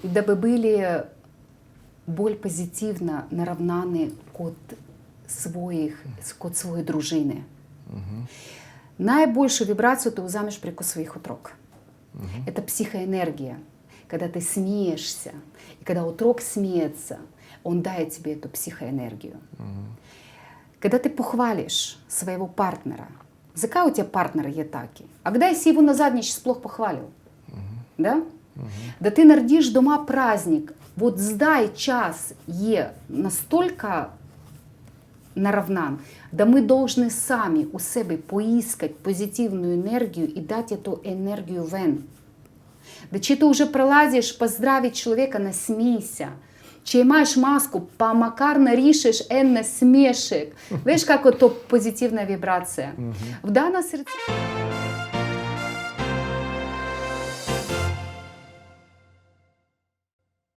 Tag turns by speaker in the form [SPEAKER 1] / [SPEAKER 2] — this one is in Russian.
[SPEAKER 1] дабы были более позитивно наравнаны код своей дружины. Наибольшую вибрацию ты узнаешь при своих отрок. Это психоэнергия. Когда ты смеешься, и когда отрок смеется, он дает тебе эту психоэнергию. Когда ты похвалишь своего партнера, за какая у тебя партнера є таки? А когда если его на задничь плохо похвалил? Да? Да ты нардишь дома праздник, вот здай час є настолько наравнан, да мы должны сами у себе поискать позитивную энергию и дать эту энергию вен. Да чи ты уже пролазишь поздравить человека, насмейся. Чи маєш маску, помакарно рішиш насмешек. Видишь, как это позитивная вибрация. В данном сердце...